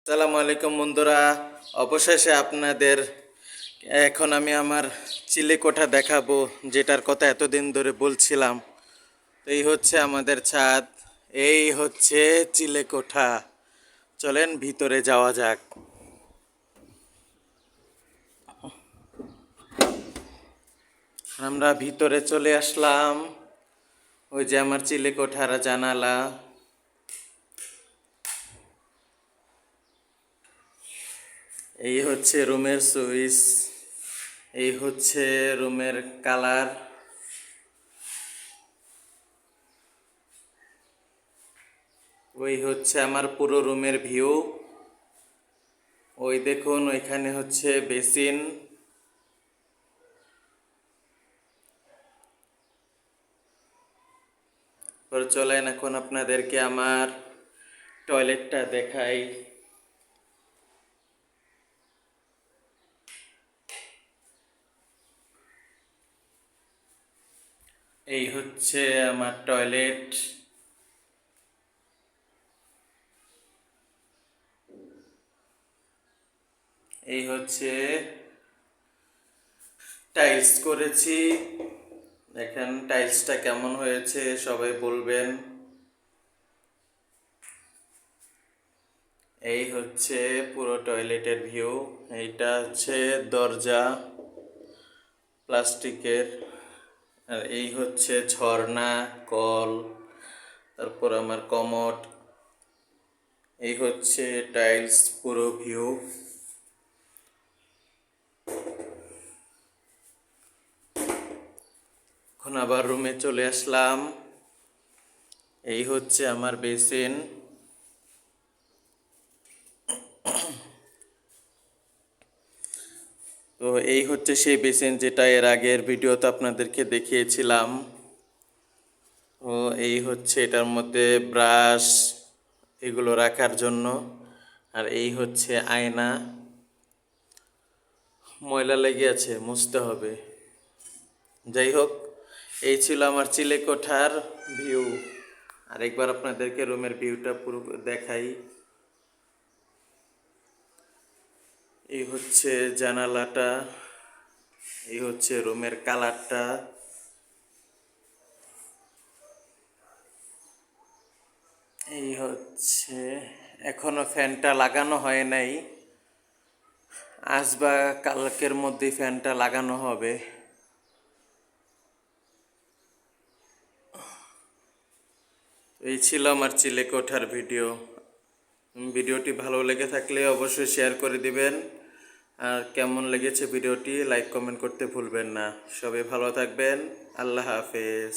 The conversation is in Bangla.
আসসালামু আলাইকুম বন্ধুরা, অবশেষে আপনাদের এখন আমি আমার চিলেকোঠা দেখাবো, যেটার কথা এতদিন ধরে বলছিলাম। এই হচ্ছে আমাদের ছাদ, এই হচ্ছে চিলেকোঠা। চলেন ভিতরে যাওয়া যাক। আমরা ভিতরে চলে আসলাম। ওই যে আমার চিলেকোঠার জানালা। এই হচ্ছে রুমের সুইচ, এই হচ্ছে রুমের কালার। ওই হচ্ছে আমার পুরো রুমের ভিউ। ওই দেখুন, ওইখানে হচ্ছে বেসিন। পরে চলেন এখন আপনাদেরকে আমার টয়লেটটা দেখাই। এই হচ্ছে আমার টয়লেট। এই হচ্ছে টাইলস করেছি, দেখেন টাইলসটা কেমন হয়েছে সবাই বলবেন। এই হচ্ছে পুরো টয়লেটের ভিউ। এইটা হচ্ছে দরজা প্লাস্টিকের। আর এই হচ্ছে ঝর্ণা, কল, তারপর আমার কমোড। এই হচ্ছে টাইলস পুরো ভিউ। এখন আবার রুমে চলে আসলাম। এই হচ্ছে আমার বেসিন। তো এই হচ্ছে সেই বেসিন যেটা এর আগের ভিডিওতে আপনাদেরকে দেখিয়েছিলাম। ও এই হচ্ছে এটার মধ্যে ব্রাশ এগুলো রাখার জন্য। আর এই হচ্ছে আয়না, ময়লা লেগে আছে, মুছতে হবে। যাই হোক, এই ছিল আমার চিলেকোঠার ভিউ। আরেকবার আপনাদেরকে রুমের ভিউটা পুরো দেখাই। এই হচ্ছে জানালাটা, এই হচ্ছে রুমের কালারটা। এই হচ্ছে, এখনো ফ্যানটা লাগানো হয় নাই, আজ বা কালকের মধ্যেই ফ্যানটা লাগানো হবে। এই ছিল আমার চিলেকোঠার ভিডিও। ভিডিওটি ভালো লেগে থাকলে অবশ্যই শেয়ার করে দিবেন। আর কেমন লেগেছে ভিডিওটি লাইক কমেন্ট করতে ভুলবেন না। সবাই ভালো থাকবেন। আল্লাহ হাফেজ।